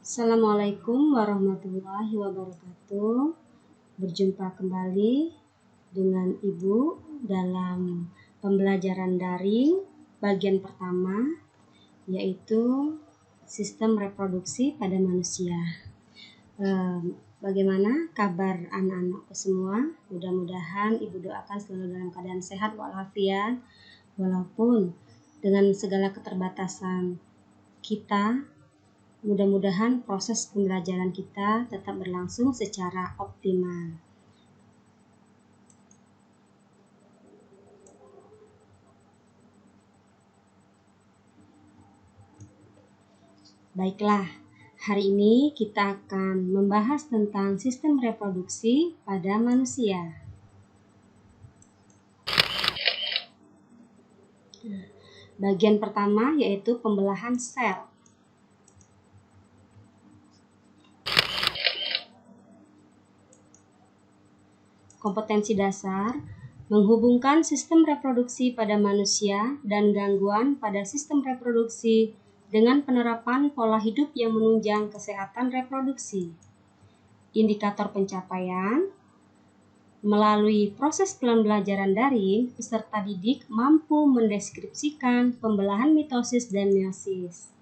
Assalamualaikum warahmatullahi wabarakatuh. Berjumpa kembali dengan Ibu dalam pembelajaran daring bagian pertama, yaitu sistem reproduksi pada manusia. Bagaimana kabar anak-anakku semua? Mudah-mudahan Ibu doakan selalu dalam keadaan sehat walafiat, walaupun dengan segala keterbatasan kita. Mudah-mudahan proses pembelajaran kita tetap berlangsung secara optimal. Baiklah, hari ini kita akan membahas tentang sistem reproduksi pada manusia. Bagian pertama yaitu pembelahan sel. Kompetensi dasar menghubungkan sistem reproduksi pada manusia dan gangguan pada sistem reproduksi dengan penerapan pola hidup yang menunjang kesehatan reproduksi. Indikator pencapaian: melalui proses pembelajaran daring, peserta didik mampu mendeskripsikan pembelahan mitosis dan meiosis.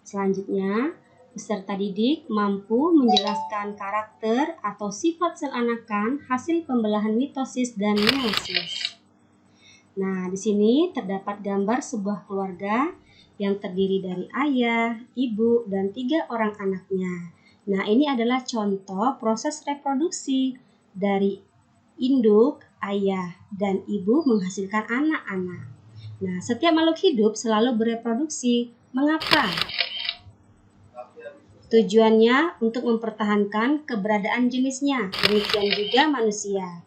Selanjutnya, peserta didik mampu menjelaskan karakter atau sifat sel anakan hasil pembelahan mitosis dan meiosis. Nah, di sini terdapat gambar sebuah keluarga yang terdiri dari ayah, ibu, dan 3 orang anaknya. Nah, ini adalah contoh proses reproduksi dari induk, ayah, dan ibu menghasilkan anak-anak. Nah, setiap makhluk hidup selalu bereproduksi. Mengapa? Tujuannya untuk mempertahankan keberadaan jenisnya, demikian juga manusia.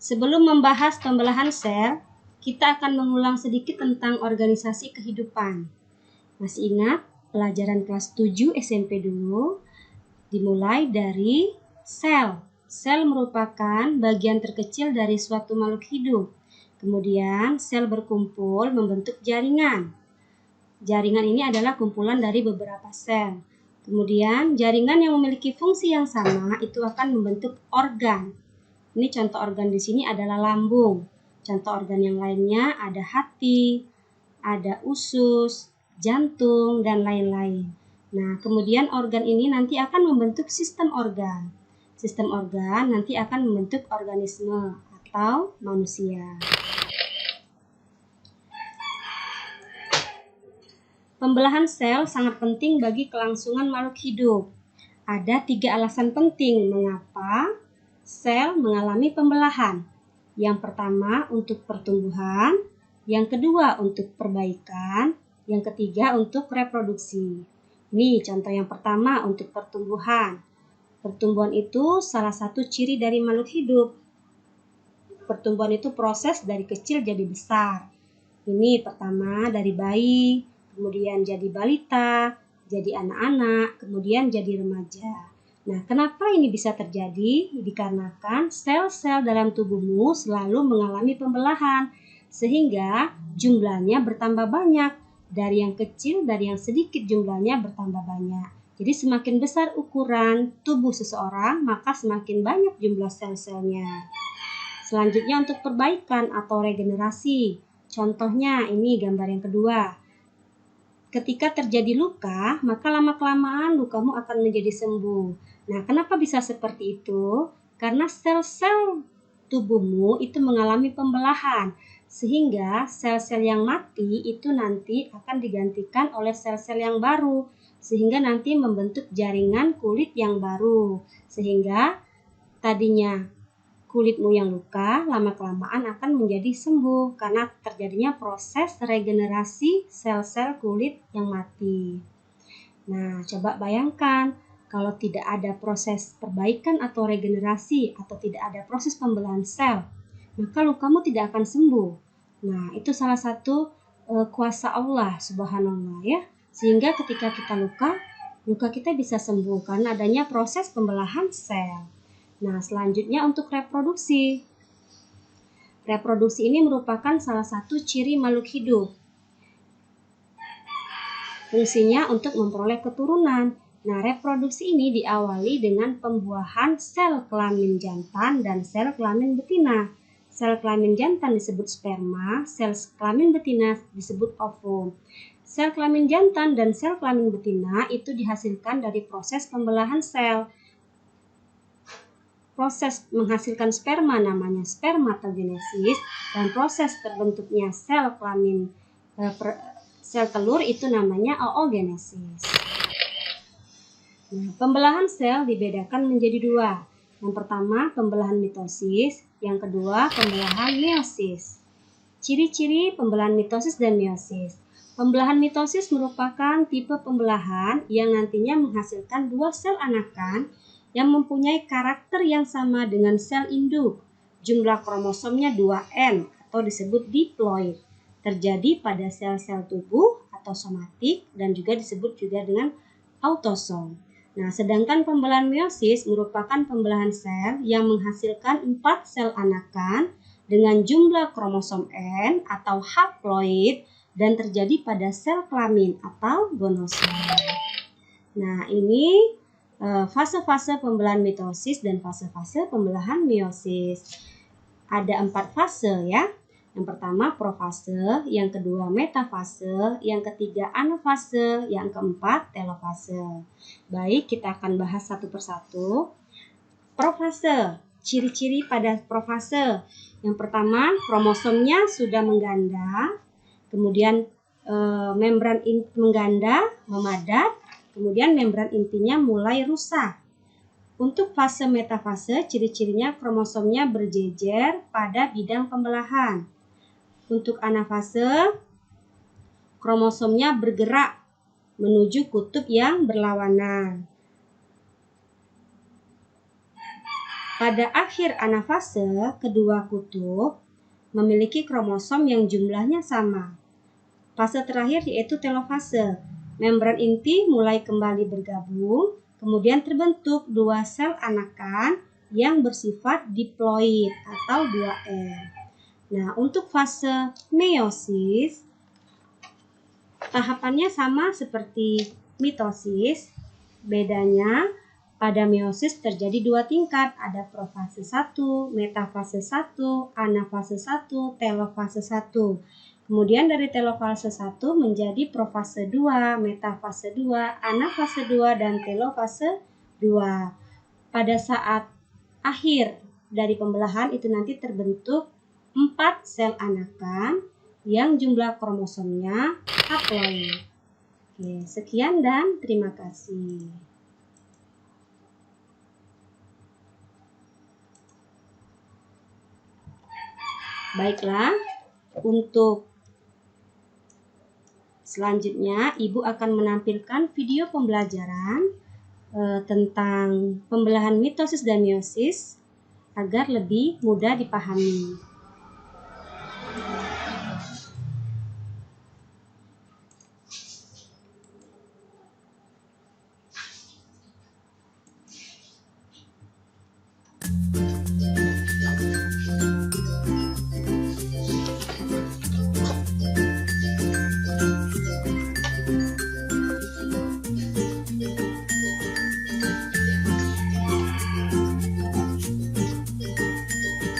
Sebelum membahas pembelahan sel, kita akan mengulang sedikit tentang organisasi kehidupan. Masih ingat pelajaran kelas 7 SMP dulu? Dimulai dari sel. Sel merupakan bagian terkecil dari suatu makhluk hidup. Kemudian sel berkumpul membentuk jaringan. Jaringan ini adalah kumpulan dari beberapa sel. Kemudian jaringan yang memiliki fungsi yang sama itu akan membentuk organ. Ini contoh organ di sini adalah lambung. Contoh organ yang lainnya ada hati, ada usus, jantung, dan lain-lain. Nah, kemudian organ ini nanti akan membentuk sistem organ. Sistem organ nanti akan membentuk organisme atau manusia. Pembelahan sel sangat penting bagi kelangsungan makhluk hidup. Ada 3 alasan penting mengapa sel mengalami pembelahan. Yang pertama untuk pertumbuhan, yang kedua untuk perbaikan, yang ketiga untuk reproduksi. Ini contoh yang pertama untuk pertumbuhan. Pertumbuhan itu salah satu ciri dari makhluk hidup. Pertumbuhan itu proses dari kecil jadi besar. Ini pertama dari bayi, kemudian jadi balita, jadi anak-anak, kemudian jadi remaja. Nah, kenapa ini bisa terjadi? Dikarenakan sel-sel dalam tubuhmu selalu mengalami pembelahan, sehingga jumlahnya bertambah banyak. Dari yang kecil, dari yang sedikit jumlahnya bertambah banyak. Jadi semakin besar ukuran tubuh seseorang, maka semakin banyak jumlah sel-selnya. Selanjutnya untuk perbaikan atau regenerasi. Contohnya ini gambar yang kedua. Ketika terjadi luka, maka lama-kelamaan lukamu akan menjadi sembuh. Nah, kenapa bisa seperti itu? Karena sel-sel tubuhmu itu mengalami pembelahan, sehingga sel-sel yang mati itu nanti akan digantikan oleh sel-sel yang baru, sehingga nanti membentuk jaringan kulit yang baru, sehingga tadinya kulitmu yang luka lama-kelamaan akan menjadi sembuh karena terjadinya proses regenerasi sel-sel kulit yang mati. Nah, coba bayangkan kalau tidak ada proses perbaikan atau regenerasi atau tidak ada proses pembelahan sel, maka lukamu tidak akan sembuh. Nah, itu salah satu kuasa Allah Subhanallah ya. Sehingga ketika kita luka kita bisa sembuh karena adanya proses pembelahan sel. Nah, selanjutnya untuk reproduksi. Reproduksi ini merupakan salah satu ciri makhluk hidup. Fungsinya untuk memperoleh keturunan. Nah, reproduksi ini diawali dengan pembuahan sel kelamin jantan dan sel kelamin betina. Sel kelamin jantan disebut sperma, sel kelamin betina disebut ovum. Sel kelamin jantan dan sel kelamin betina itu dihasilkan dari proses pembelahan sel. Proses menghasilkan sperma namanya spermatogenesis dan proses terbentuknya sel kelamin sel telur itu namanya oogenesis. Nah, pembelahan sel dibedakan menjadi dua. Yang pertama pembelahan mitosis, yang kedua pembelahan meiosis. Ciri-ciri pembelahan mitosis dan meiosis. Pembelahan mitosis merupakan tipe pembelahan yang nantinya menghasilkan dua sel anakan yang mempunyai karakter yang sama dengan sel induk. Jumlah kromosomnya 2N atau disebut diploid. Terjadi pada sel-sel tubuh atau somatik dan juga disebut juga dengan autosom. Nah, sedangkan pembelahan meiosis merupakan pembelahan sel yang menghasilkan 4 sel anakan dengan jumlah kromosom N atau haploid dan terjadi pada sel kelamin atau gonosom. Nah, ini fase-fase pembelahan mitosis dan fase-fase pembelahan meiosis. Ada 4 fase ya. Yang pertama profase, yang kedua metafase, yang ketiga anafase, yang keempat telofase. Baik, kita akan bahas satu persatu. Profase, ciri-ciri pada profase. Yang pertama, kromosomnya sudah mengganda, kemudian membran inti mengganda, memadat, kemudian membran intinya mulai rusak. Untuk fase metafase, ciri-cirinya kromosomnya berjejer pada bidang pembelahan. Untuk anafase, kromosomnya bergerak menuju kutub yang berlawanan. Pada akhir anafase, kedua kutub memiliki kromosom yang jumlahnya sama. Fase terakhir yaitu telofase. Membran inti mulai kembali bergabung, kemudian terbentuk dua sel anakan yang bersifat diploid atau 2N. Nah, untuk fase meiosis, tahapannya sama seperti mitosis. Bedanya pada meiosis terjadi 2 tingkat, ada profase 1, metafase 1, anafase 1, telofase 1. Kemudian dari telofase 1 menjadi profase 2, metafase 2, anafase 2, dan telofase 2. Pada saat akhir dari pembelahan itu nanti terbentuk 4 sel anakan yang jumlah kromosomnya haploid. Oke, sekian dan terima kasih. Baiklah, untuk selanjutnya Ibu akan menampilkan video pembelajaran tentang pembelahan mitosis dan meiosis agar lebih mudah dipahami.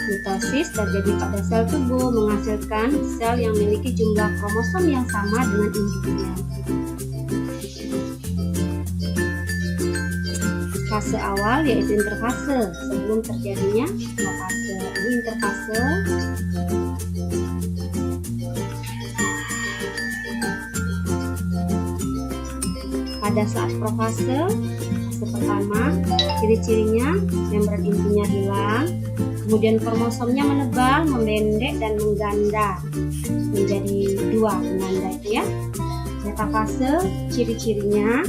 Mitosis terjadi pada sel tubuh menghasilkan sel yang memiliki jumlah kromosom yang sama dengan induknya. Fase awal yaitu interfase sebelum terjadinya profase. Ini interfase. Pada saat profase, fase pertama, ciri-cirinya membran intinya hilang. Kemudian kromosomnya menebal, memendek, dan mengganda menjadi 2 mengganda itu ya. Metafase, ciri-cirinya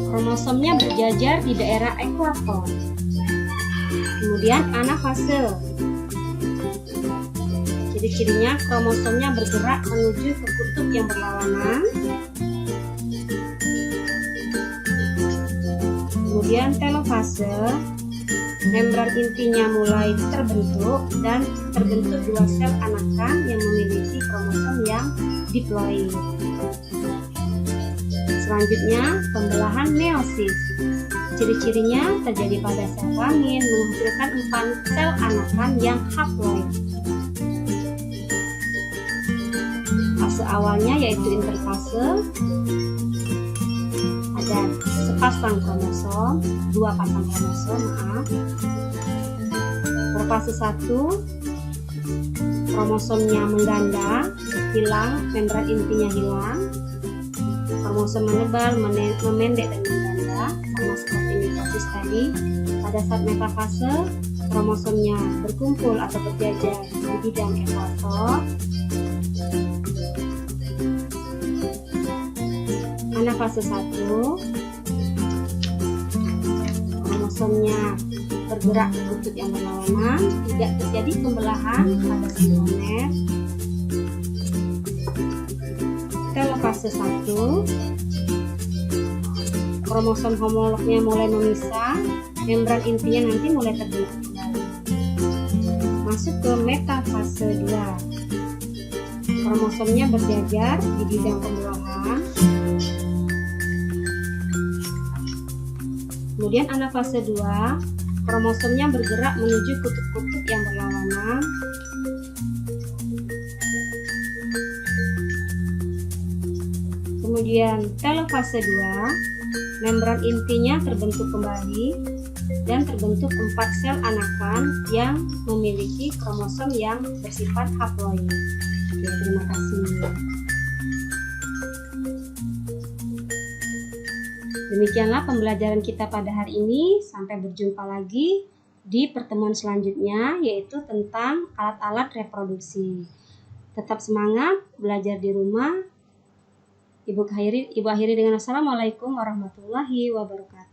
kromosomnya berjajar di daerah ekuator. Kemudian anafase, ciri-cirinya kromosomnya bergerak menuju ke kutub yang berlawanan. Kemudian telofase, membran intinya mulai terbentuk dan terbentuk 2 sel anakan yang memiliki kromosom yang diploid. Selanjutnya, pembelahan meiosis. Ciri-cirinya terjadi pada sel kelamin menghasilkan 4 sel anakan yang haploid. Fase awalnya yaitu interfase, ada sepasang kromosom, 2 pasang kromosom, Fase 1, kromosomnya mengganda, hilang, membran intinya hilang, kromosom menebal, memendek dan mengganda, sama seperti mitosis tadi. Pada saat metafase, kromosomnya berkumpul atau berjajar di bidang ekuator. Anafase 1, kromosomnya bergerak ke kutub yang berlawanan, tidak terjadi pembelahan pada sentromer. Telofase 1, kromosom homolognya mulai memisah, membran intinya nanti mulai terbentuk kembali. Masuk ke metafase 2, kromosomnya berjajar di bidang pembelahan. Kemudian anafase 2, kromosomnya bergerak menuju kutub-kutub yang berlawanan. Kemudian telofase 2, membran intinya terbentuk kembali dan terbentuk 4 sel anakan yang memiliki kromosom yang bersifat haploid. Oke, terima kasih. Demikianlah pembelajaran kita pada hari ini. Sampai berjumpa lagi di pertemuan selanjutnya, yaitu tentang alat-alat reproduksi. Tetap semangat belajar di rumah. Ibu akhiri dengan Assalamualaikum warahmatullahi wabarakatuh.